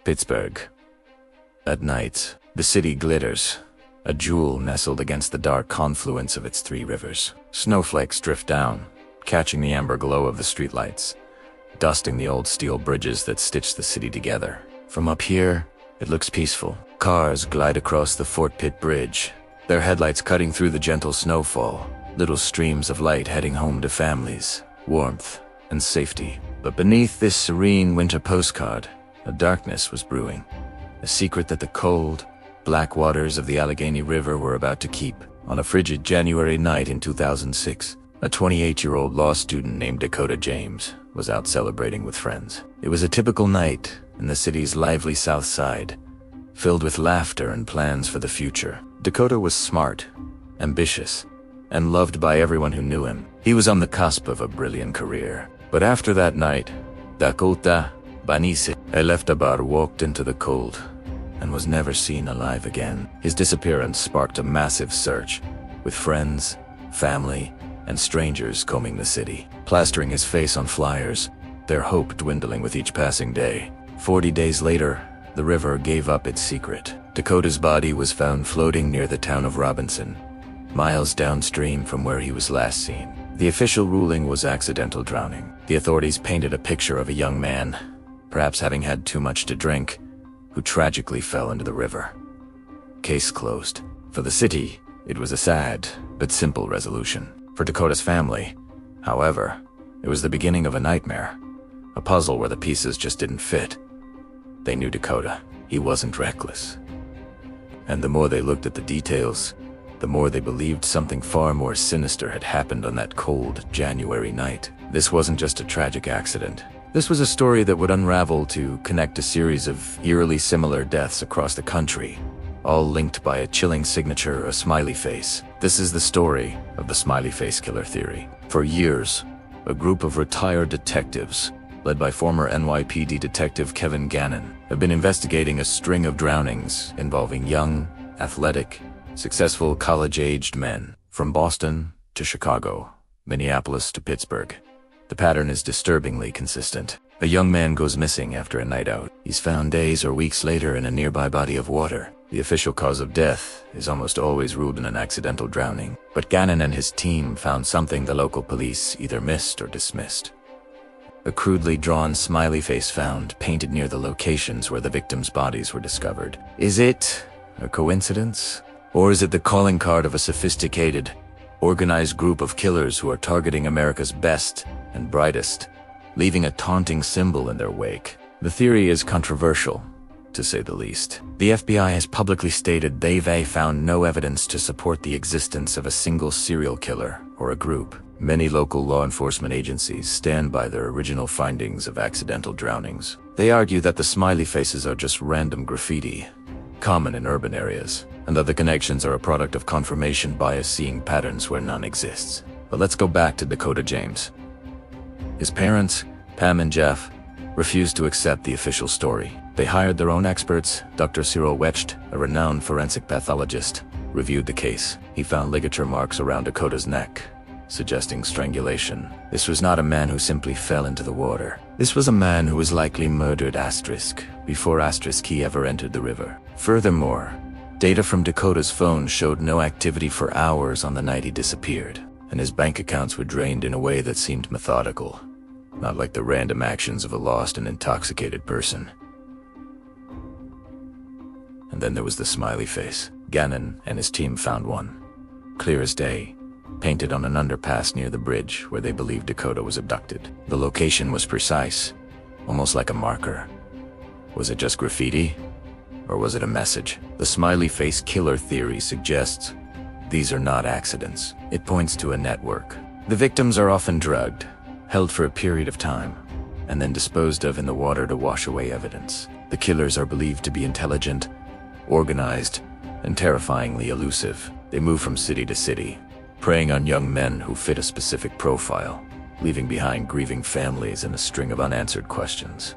Pittsburgh. At night, the city glitters, a jewel nestled against the dark confluence of its three rivers. Snowflakes drift down, catching the amber glow of the streetlights, dusting the old steel bridges that stitch the city together. From up here, it looks peaceful. Cars glide across the Fort Pitt Bridge, their headlights cutting through the gentle snowfall, little streams of light heading home to families, warmth, and safety. But beneath this serene winter postcard, a darkness was brewing, a secret that the cold, black waters of the Allegheny River were about to keep. On a frigid January night in 2006, a 28-year-old law student named Dakota James was out celebrating with friends. It was a typical night in the city's lively South Side, filled with laughter and plans for the future. Dakota was smart, ambitious, and loved by everyone who knew him. He was on the cusp of a brilliant career. But after that night, Dakota Banise left the bar, walked into the cold, and was never seen alive again. His disappearance sparked a massive search, with friends, family, and strangers combing the city, plastering his face on flyers, their hope dwindling with each passing day. 40 days later, the river gave up its secret. Dakota's body was found floating near the town of Robinson, miles downstream from where he was last seen. The official ruling was accidental drowning. The authorities painted a picture of a young man, perhaps having had too much to drink, who tragically fell into the river. Case closed. For the city, it was a sad but simple resolution. For Dakota's family, however, it was the beginning of a nightmare, a puzzle where the pieces just didn't fit. They knew Dakota. He wasn't reckless. And the more they looked at the details, the more they believed something far more sinister had happened on that cold January night. This wasn't just a tragic accident. This was a story that would unravel to connect a series of eerily similar deaths across the country, all linked by a chilling signature, a smiley face. This is the story of the smiley face killer theory. For years, a group of retired detectives, led by former NYPD detective Kevin Gannon, have been investigating a string of drownings involving young, athletic, successful college-aged men, from Boston to Chicago, Minneapolis to Pittsburgh. The pattern is disturbingly consistent. A young man goes missing after a night out. He's found days or weeks later in a nearby body of water. The official cause of death is almost always ruled in an accidental drowning. But Gannon and his team found something the local police either missed or dismissed. A crudely drawn smiley face found painted near the locations where the victims' bodies were discovered. Is it a coincidence? Or is it the calling card of a sophisticated, organized group of killers who are targeting America's best and brightest, leaving a taunting symbol in their wake? The theory is controversial, to say the least. The FBI has publicly stated they've found no evidence to support the existence of a single serial killer or a group. Many local law enforcement agencies stand by their original findings of accidental drownings. They argue that the smiley faces are just random graffiti, common in urban areas, and that the connections are a product of confirmation bias, seeing patterns where none exists. But let's go back to Dakota James. His parents, Pam and Jeff, refused to accept the official story. They hired their own experts. Dr. Cyril Wecht, a renowned forensic pathologist, reviewed the case. He found ligature marks around Dakota's neck, suggesting strangulation. This was not a man who simply fell into the water. This was a man who was likely murdered before he ever entered the river. Furthermore, data from Dakota's phone showed no activity for hours on the night he disappeared, and his bank accounts were drained in a way that seemed methodical, not like the random actions of a lost and intoxicated person. And then there was the smiley face. Gannon and his team found one, clear as day, painted on an underpass near the bridge where they believed Dakota was abducted. The location was precise, almost like a marker. Was it just graffiti? Or was it a message? The smiley face killer theory suggests these are not accidents. It points to a network. The victims are often drugged, held for a period of time, and then disposed of in the water to wash away evidence. The killers are believed to be intelligent, organized, and terrifyingly elusive. They move from city to city, preying on young men who fit a specific profile, leaving behind grieving families and a string of unanswered questions.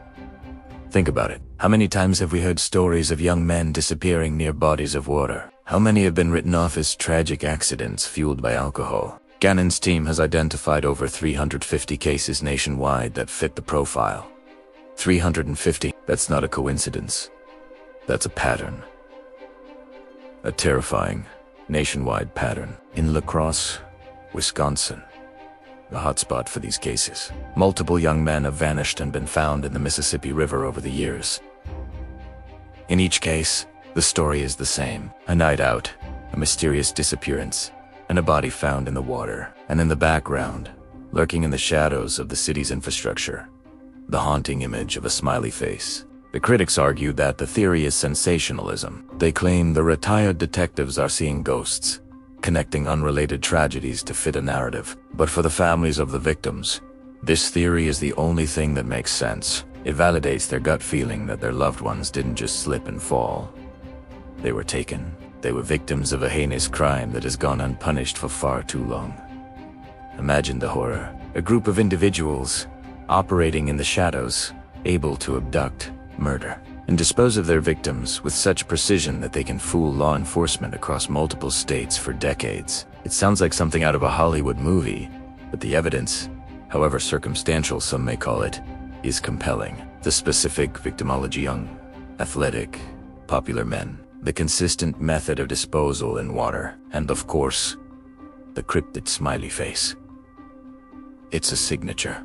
Think about it. How many times have we heard stories of young men disappearing near bodies of water? How many have been written off as tragic accidents fueled by alcohol? Gannon's team has identified over 350 cases nationwide that fit the profile. 350. That's not a coincidence. That's a pattern. A terrifying, nationwide pattern. In La Crosse, Wisconsin, the hotspot for these cases, multiple young men have vanished and been found in the Mississippi River over the years. In each case, the story is the same. A night out, a mysterious disappearance, and a body found in the water. And in the background, lurking in the shadows of the city's infrastructure, the haunting image of a smiley face. The critics argue that the theory is sensationalism. They claim the retired detectives are seeing ghosts, connecting unrelated tragedies to fit a narrative. But for the families of the victims, this theory is the only thing that makes sense. It validates their gut feeling that their loved ones didn't just slip and fall. They were taken. They were victims of a heinous crime that has gone unpunished for far too long. Imagine the horror. A group of individuals operating in the shadows, able to abduct, murder, and dispose of their victims with such precision that they can fool law enforcement across multiple states for decades. It sounds like something out of a Hollywood movie, but the evidence, however circumstantial some may call it, is compelling. The specific victimology: young, athletic, popular men, the consistent method of disposal in water, and of course, the cryptid smiley face. It's a signature.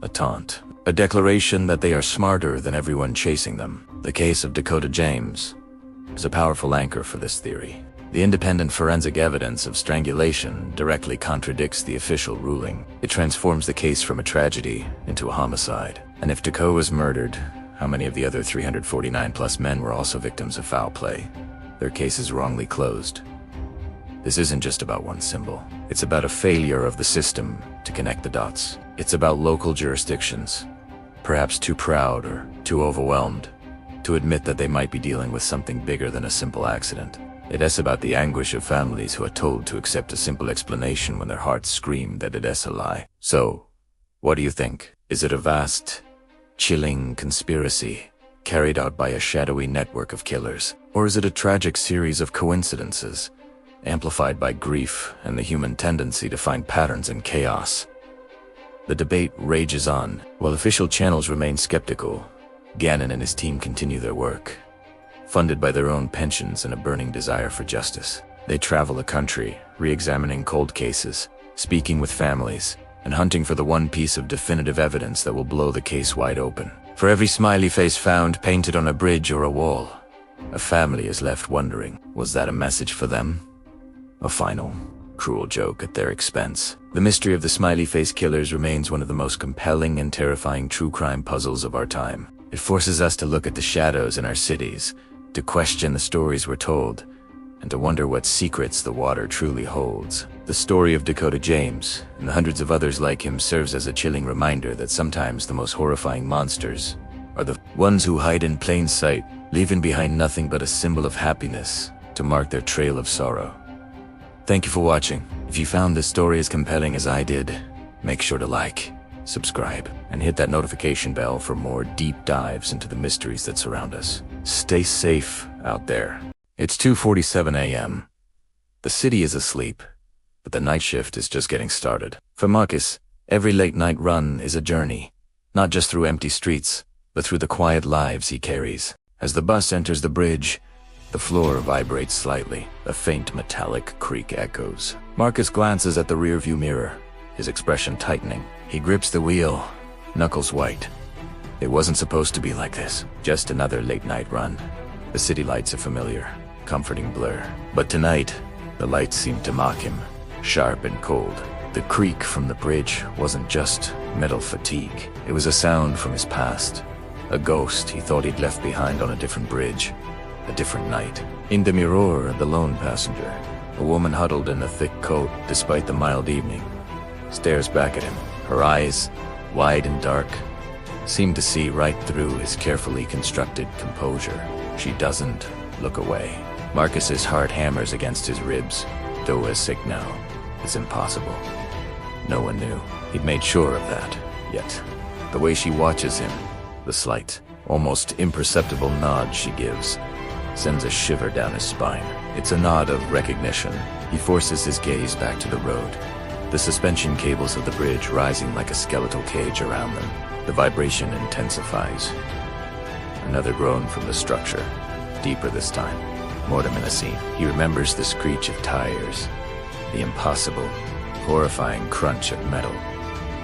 A taunt. A declaration that they are smarter than everyone chasing them. The case of Dakota James is a powerful anchor for this theory. The independent forensic evidence of strangulation directly contradicts the official ruling. It transforms the case from a tragedy into a homicide. And if Dakota was murdered, how many of the other 349+ men were also victims of foul play? Their case is wrongly closed. This isn't just about one symbol. It's about a failure of the system to connect the dots. It's about local jurisdictions, perhaps too proud or too overwhelmed to admit that they might be dealing with something bigger than a simple accident. It's about the anguish of families who are told to accept a simple explanation when their hearts scream that it's a lie. So, what do you think? Is it a vast, chilling conspiracy carried out by a shadowy network of killers? Or is it a tragic series of coincidences, amplified by grief and the human tendency to find patterns in chaos? The debate rages on. While official channels remain skeptical, Gannon and his team continue their work. Funded by their own pensions and a burning desire for justice, they travel the country, re-examining cold cases, speaking with families, and hunting for the one piece of definitive evidence that will blow the case wide open. For every smiley face found painted on a bridge or a wall, a family is left wondering, was that a message for them? A final, cruel joke at their expense. The mystery of the smiley face killers remains one of the most compelling and terrifying true crime puzzles of our time. It forces us to look at the shadows in our cities, to question the stories we're told, and to wonder what secrets the water truly holds. The story of Dakota James, and the hundreds of others like him, serves as a chilling reminder that sometimes the most horrifying monsters are the ones who hide in plain sight, leaving behind nothing but a symbol of happiness to mark their trail of sorrow. Thank you for watching. If you found this story as compelling as I did, make sure to like, subscribe, and hit that notification bell for more deep dives into the mysteries that surround us. Stay safe out there. It's 2:47 a.m. The city is asleep, but the night shift is just getting started. For Marcus, every late-night run is a journey, not just through empty streets, but through the quiet lives he carries. As the bus enters the bridge, the floor vibrates slightly. A faint metallic creak echoes. Marcus glances at the rearview mirror, his expression tightening. He grips the wheel, knuckles white. It wasn't supposed to be like this. Just another late-night run. The city lights a familiar, comforting blur. But tonight, the lights seemed to mock him, sharp and cold. The creak from the bridge wasn't just mental fatigue. It was a sound from his past. A ghost he thought he'd left behind on a different bridge. A different night. In the mirror, the lone passenger, a woman huddled in a thick coat despite the mild evening, stares back at him. Her eyes, wide and dark, seem to see right through his carefully constructed composure. She doesn't look away. Marcus's heart hammers against his ribs. Though is sick now. It's impossible. No one knew. He'd made sure of that. Yet, the way she watches him, the slight, almost imperceptible nod she gives, sends a shiver down his spine. It's a nod of recognition. He forces his gaze back to the road, the suspension cables of the bridge rising like a skeletal cage around them. The vibration intensifies. Another groan from the structure, deeper this time, more menacing. He remembers the screech of tires, the impossible, horrifying crunch of metal,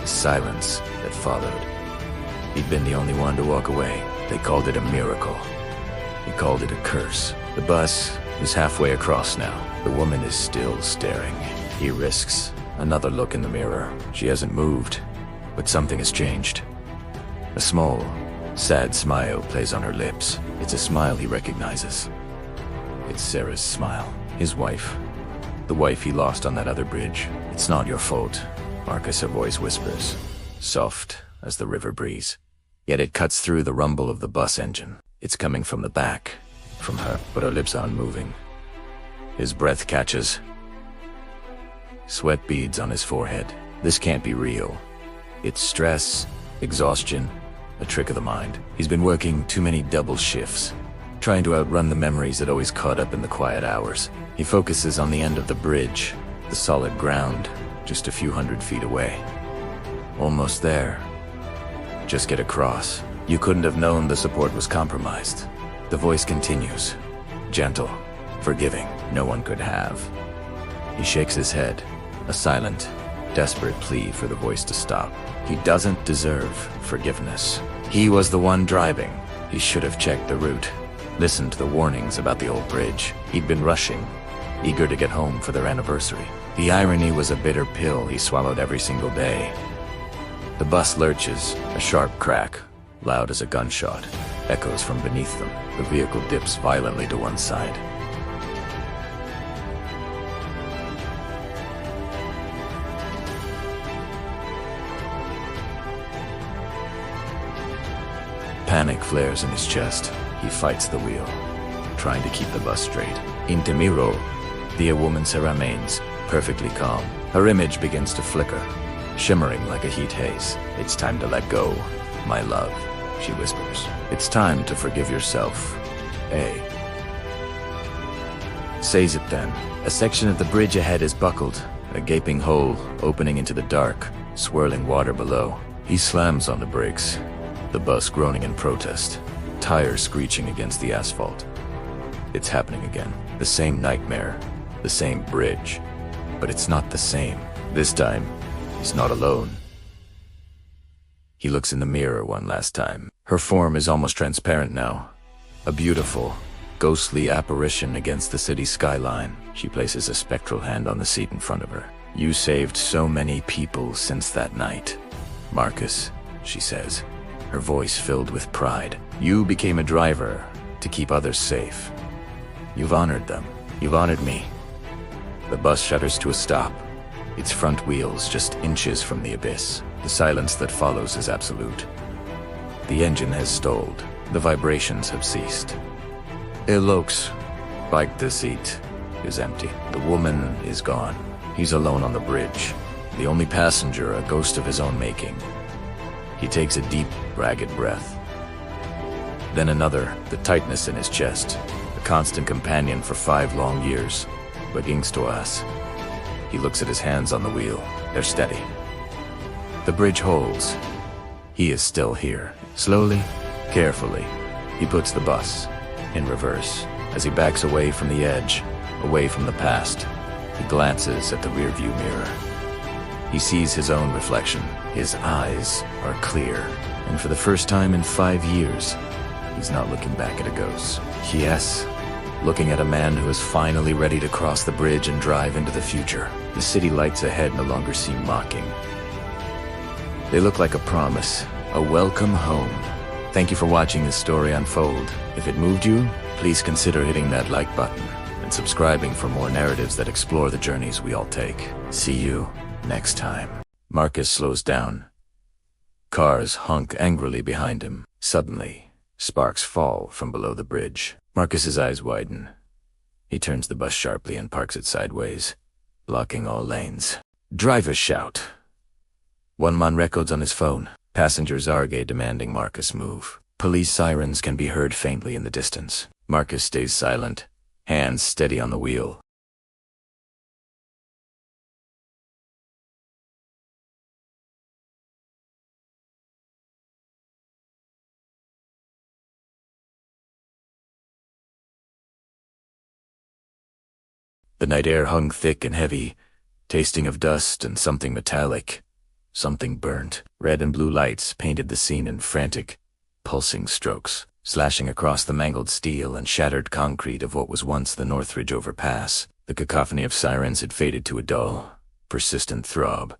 the silence that followed. He'd been the only one to walk away. They called it a miracle. He called it a curse. The bus is halfway across now. The woman is still staring. He risks another look in the mirror. She hasn't moved, but something has changed. A small, sad smile plays on her lips. It's a smile he recognizes. It's Sarah's smile. His wife. The wife he lost on that other bridge. It's not your fault, Marcus, her voice whispers, soft as the river breeze. Yet it cuts through the rumble of the bus engine. It's coming from the back, from her, but her lips aren't moving. His breath catches. Sweat beads on his forehead. This can't be real. It's stress, exhaustion, a trick of the mind. He's been working too many double shifts, trying to outrun the memories that always caught up in the quiet hours. He focuses on the end of the bridge, the solid ground, just a few 100 feet away. Almost there. Just get across. You couldn't have known the support was compromised. The voice continues, gentle, forgiving. No one could have. He shakes his head, a silent, desperate plea for the voice to stop. He doesn't deserve forgiveness. He was the one driving. He should have checked the route, listened to the warnings about the old bridge. He'd been rushing, eager to get home for their anniversary. The irony was a bitter pill he swallowed every single day. The bus lurches, a sharp crack, loud as a gunshot, echoes from beneath them. The vehicle dips violently to one side. Panic flares in his chest. He fights the wheel, trying to keep the bus straight. In Temiro, the woman Sarah remains perfectly calm. Her image begins to flicker, shimmering like a heat haze. It's time to let go, my love, she whispers. It's time to forgive yourself, eh? Says it then. A section of the bridge ahead is buckled, a gaping hole opening into the dark, swirling water below. He slams on the brakes, the bus groaning in protest, tires screeching against the asphalt. It's happening again. The same nightmare, the same bridge. But it's not the same. This time, he's not alone. He looks in the mirror one last time. Her form is almost transparent now. A beautiful, ghostly apparition against the city skyline. She places a spectral hand on the seat in front of her. You saved so many people since that night, Marcus, she says, her voice filled with pride. You became a driver to keep others safe. You've honored them. You've honored me. The bus shudders to a stop, its front wheels just inches from the abyss. The silence that follows is absolute. The engine has stalled. The vibrations have ceased. It looks like the seat is empty. The woman is gone. He's alone on the bridge. The only passenger, a ghost of his own making. He takes a deep, ragged breath. Then another, the tightness in his chest. A constant companion for 5 long years. Begins to us. He looks at his hands on the wheel. They're steady. The bridge holds. He is still here. Slowly, carefully, he puts the bus in reverse. As he backs away from the edge, away from the past, he glances at the rearview mirror. He sees his own reflection. His eyes are clear, and for the first time in 5 years, he's not looking back at a ghost. Yes, looking at a man who is finally ready to cross the bridge and drive into the future. The city lights ahead no longer seem mocking. They look like a promise, a welcome home. Thank you for watching this story unfold. If it moved you, please consider hitting that like button and subscribing for more narratives that explore the journeys we all take. See you next time. Marcus slows down. Cars honk angrily behind him. Suddenly, sparks fall from below the bridge. Marcus's eyes widen. He turns the bus sharply and parks it sideways, blocking all lanes. Drivers shout. One man records on his phone. Passengers argue demanding Marcus move. Police sirens can be heard faintly in the distance. Marcus stays silent, hands steady on the wheel. The night air hung thick and heavy, tasting of dust and something metallic. Something burnt. Red and blue lights painted the scene in frantic, pulsing strokes, slashing across the mangled steel and shattered concrete of what was once the Northridge overpass. The cacophony of sirens had faded to a dull, persistent throb,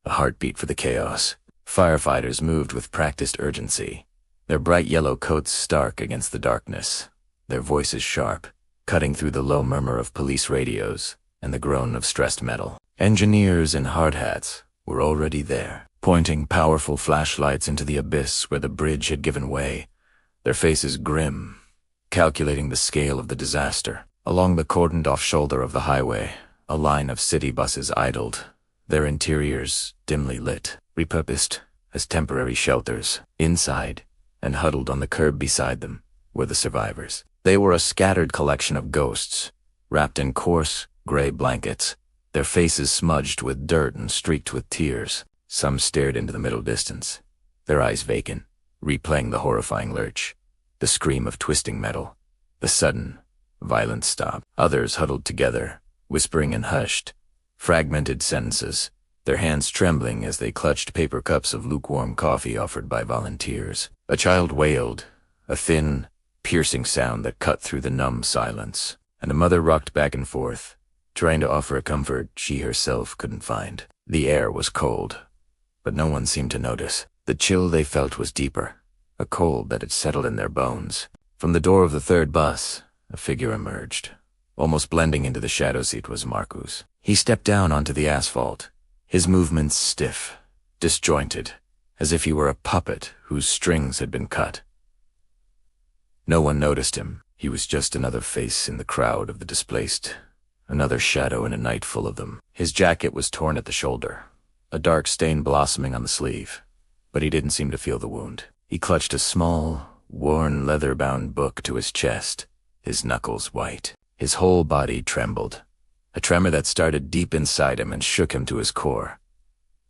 a heartbeat for the chaos. Firefighters moved with practiced urgency, their bright yellow coats stark against the darkness, their voices sharp, cutting through the low murmur of police radios and the groan of stressed metal. Engineers in hard hats were already there, pointing powerful flashlights into the abyss where the bridge had given way, their faces grim, calculating the scale of the disaster. Along the cordoned-off shoulder of the highway, a line of city buses idled, their interiors dimly lit, repurposed as temporary shelters. Inside, and huddled on the curb beside them, were the survivors. They were a scattered collection of ghosts, wrapped in coarse, gray blankets, their faces smudged with dirt and streaked with tears. Some stared into the middle distance, their eyes vacant, replaying the horrifying lurch, the scream of twisting metal, the sudden, violent stop. Others huddled together, whispering in hushed, fragmented sentences, their hands trembling as they clutched paper cups of lukewarm coffee offered by volunteers. A child wailed, a thin, piercing sound that cut through the numb silence, and a mother rocked back and forth, trying to offer a comfort she herself couldn't find. The air was cold, but no one seemed to notice. The chill they felt was deeper, a cold that had settled in their bones. From the door of the third bus, a figure emerged. Almost blending into the shadow seat was Marcus. He stepped down onto the asphalt, his movements stiff, disjointed, as if he were a puppet whose strings had been cut. No one noticed him. He was just another face in the crowd of the displaced, another shadow in a night full of them. His jacket was torn at the shoulder, a dark stain blossoming on the sleeve, but he didn't seem to feel the wound. He clutched a small, worn leather-bound book to his chest, his knuckles white. His whole body trembled, a tremor that started deep inside him and shook him to his core.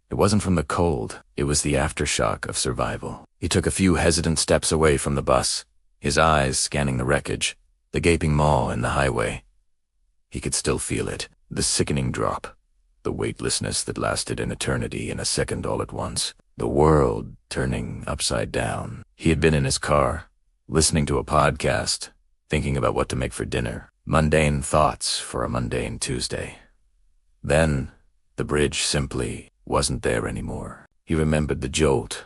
It wasn't from the cold, it was the aftershock of survival. He took a few hesitant steps away from the bus, his eyes scanning the wreckage, the gaping maw and the highway. He could still feel it, the sickening drop, the weightlessness that lasted an eternity in a second all at once, the world turning upside down. He had been in his car, listening to a podcast, thinking about what to make for dinner, mundane thoughts for a mundane Tuesday. Then, the bridge simply wasn't there anymore. He remembered the jolt,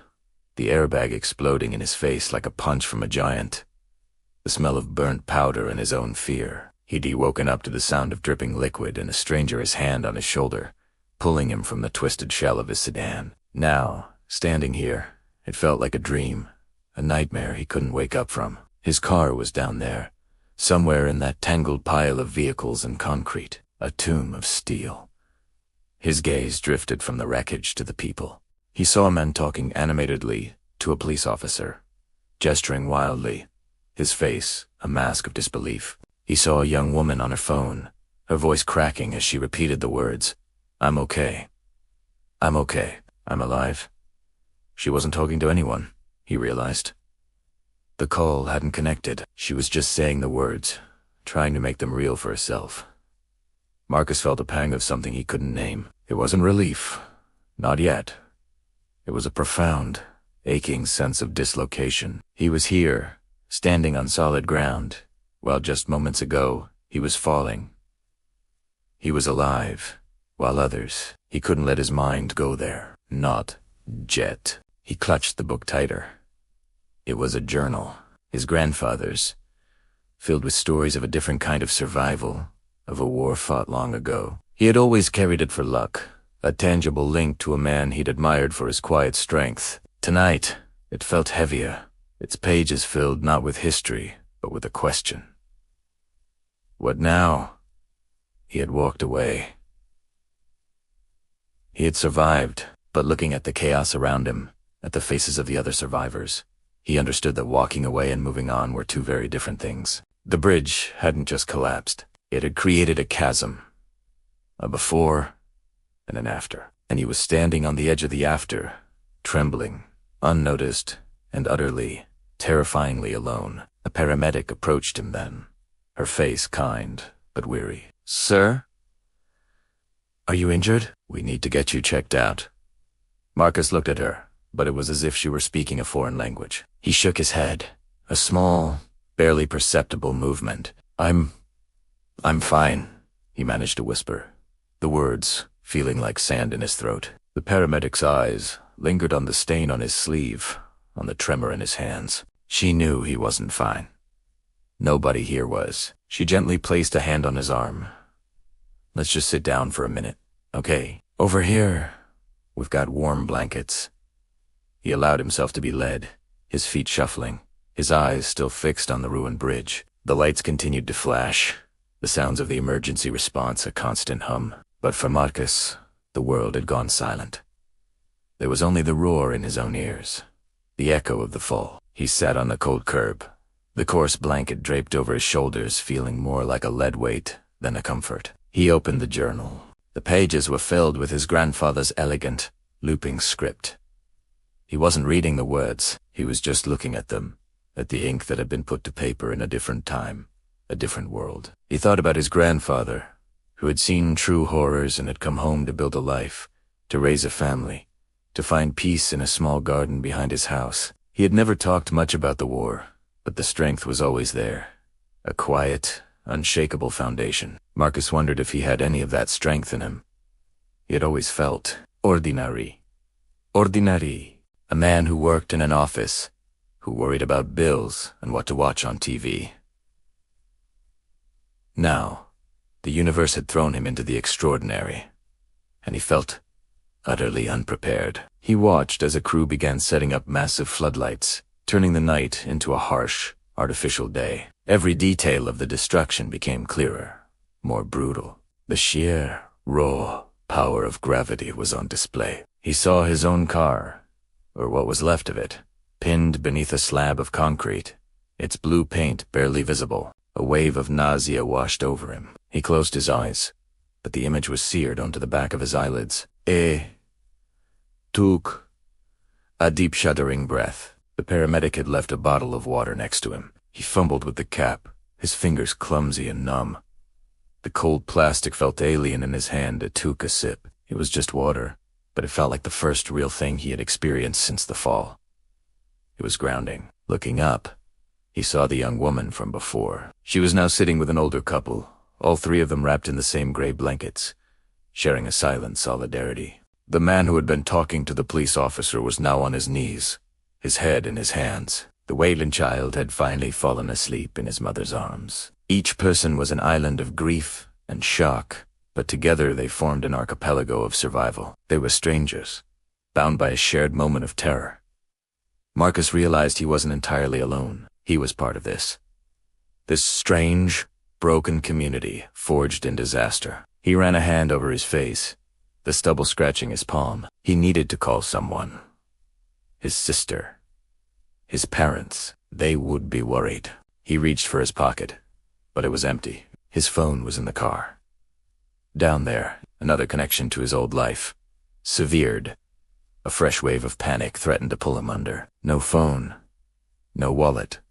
the airbag exploding in his face like a punch from a giant, the smell of burnt powder and his own fear. He'd woken up to the sound of dripping liquid and a stranger's hand on his shoulder, pulling him from the twisted shell of his sedan. Now, standing here, it felt like a dream, a nightmare he couldn't wake up from. His car was down there, somewhere in that tangled pile of vehicles and concrete, a tomb of steel. His gaze drifted from the wreckage to the people. He saw a man talking animatedly to a police officer, gesturing wildly, his face a mask of disbelief. He saw a young woman on her phone, her voice cracking as she repeated the words, "I'm okay. I'm okay. I'm alive." She wasn't talking to anyone, he realized. The call hadn't connected. She was just saying the words, trying to make them real for herself. Marcus felt a pang of something he couldn't name. It wasn't relief. Not yet. It was a profound, aching sense of dislocation. He was here, standing on solid ground, while just moments ago, he was falling. He was alive, while others, he couldn't let his mind go there. Not yet. He clutched the book tighter. It was a journal, his grandfather's, filled with stories of a different kind of survival, of a war fought long ago. He had always carried it for luck, a tangible link to a man he'd admired for his quiet strength. Tonight, it felt heavier, its pages filled not with history, but with a question. What now? He had walked away. He had survived, but looking at the chaos around him, at the faces of the other survivors, he understood that walking away and moving on were two very different things. The bridge hadn't just collapsed. It had created a chasm, a before and an after. And he was standing on the edge of the after, trembling, unnoticed, and utterly, terrifyingly alone. A paramedic approached him then, her face kind but weary. "Sir?" Are you injured? We need to get you checked out. Marcus looked at her, but it was as if she were speaking a foreign language. He shook his head, a small, barely perceptible movement. I'm fine, he managed to whisper, the words feeling like sand in his throat. The paramedic's eyes lingered on the stain on his sleeve, on the tremor in his hands. She knew he wasn't fine. Nobody here was. She gently placed a hand on his arm. Let's just sit down for a minute, okay? Over here, we've got warm blankets. He allowed himself to be led, his feet shuffling, his eyes still fixed on the ruined bridge. The lights continued to flash, the sounds of the emergency response a constant hum. But for Marcus, the world had gone silent. There was only the roar in his own ears, the echo of the fall. He sat on the cold curb, the coarse blanket draped over his shoulders feeling more like a lead weight than a comfort. He opened the journal. The pages were filled with his grandfather's elegant, looping script. He wasn't reading the words, he was just looking at them, at the ink that had been put to paper in a different time, a different world. He thought about his grandfather, who had seen true horrors and had come home to build a life, to raise a family, to find peace in a small garden behind his house. He had never talked much about the war, but the strength was always there, a quiet, unshakable foundation. Marcus wondered if he had any of that strength in him. He had always felt ordinary. Ordinary, a man who worked in an office, who worried about bills and what to watch on TV. Now, the universe had thrown him into the extraordinary, and he felt utterly unprepared. He watched as a crew began setting up massive floodlights, turning the night into a harsh, artificial day. Every detail of the destruction became clearer, more brutal. The sheer, raw power of gravity was on display. He saw his own car, or what was left of it, pinned beneath a slab of concrete, its blue paint barely visible. A wave of nausea washed over him. He closed his eyes, but the image was seared onto the back of his eyelids. Took a deep shuddering breath. The paramedic had left a bottle of water next to him. He fumbled with the cap, his fingers clumsy and numb. The cold plastic felt alien in his hand. It took a sip. It was just water, but it felt like the first real thing he had experienced since the fall. It was grounding. Looking up, he saw the young woman from before. She was now sitting with an older couple, all three of them wrapped in the same gray blankets, sharing a silent solidarity. The man who had been talking to the police officer was now on his knees, his head in his hands. The Wayland child had finally fallen asleep in his mother's arms. Each person was an island of grief and shock, but together they formed an archipelago of survival. They were strangers, bound by a shared moment of terror. Marcus realized he wasn't entirely alone. He was part of this strange, broken community forged in disaster. He ran a hand over his face, the stubble scratching his palm. He needed to call someone. His sister. His parents. They would be worried. He reached for his pocket, but it was empty. His phone was in the car. Down there, another connection to his old life. Severed. A fresh wave of panic threatened to pull him under. No phone. No wallet.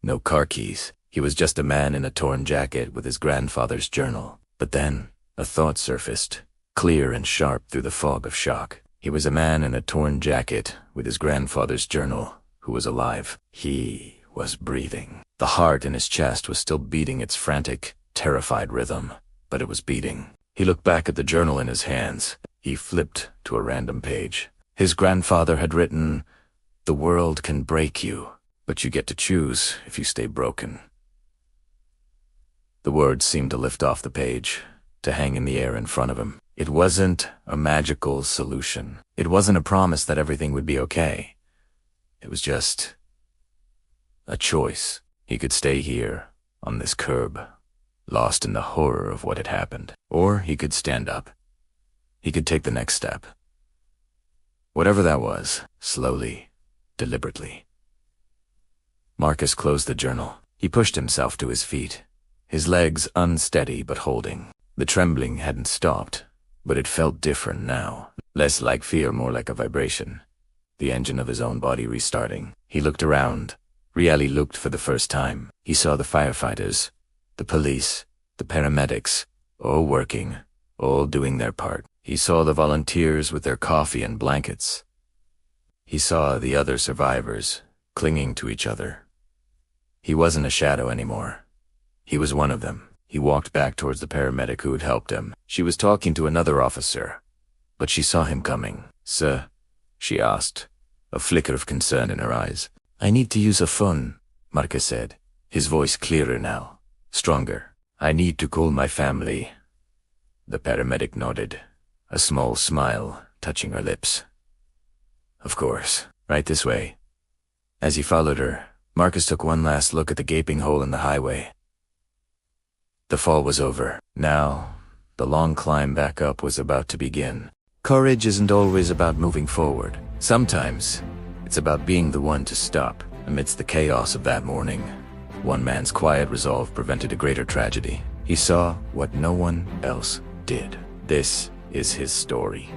No car keys. He was just a man in a torn jacket with his grandfather's journal. But then, a thought surfaced, clear and sharp through the fog of shock. He was a man in a torn jacket with his grandfather's journal, who was alive. He was breathing. The heart in his chest was still beating its frantic, terrified rhythm, but it was beating. He looked back at the journal in his hands. He flipped to a random page. His grandfather had written, "The world can break you, but you get to choose if you stay broken." The words seemed to lift off the page, to hang in the air in front of him. It wasn't a magical solution. It wasn't a promise that everything would be okay. It was just a choice. He could stay here, on this curb, lost in the horror of what had happened. Or he could stand up. He could take the next step. Whatever that was, slowly, deliberately. Marcus closed the journal. He pushed himself to his feet, his legs unsteady but holding. The trembling hadn't stopped, but it felt different now. Less like fear, more like a vibration. The engine of his own body restarting. He looked around. Really looked for the first time. He saw the firefighters, the police, the paramedics, all working, all doing their part. He saw the volunteers with their coffee and blankets. He saw the other survivors clinging to each other. He wasn't a shadow anymore. He was one of them. He walked back towards the paramedic who had helped him. She was talking to another officer, but she saw him coming. "Sir?" she asked, a flicker of concern in her eyes. "I need to use a phone," Marcus said, his voice clearer now, stronger. "I need to call my family." The paramedic nodded, a small smile touching her lips. "Of course, right this way." As he followed her, Marcus took one last look at the gaping hole in the highway. The fall was over. Now, the long climb back up was about to begin. Courage isn't always about moving forward. Sometimes, it's about being the one to stop. Amidst the chaos of that morning, one man's quiet resolve prevented a greater tragedy. He saw what no one else did. This is his story.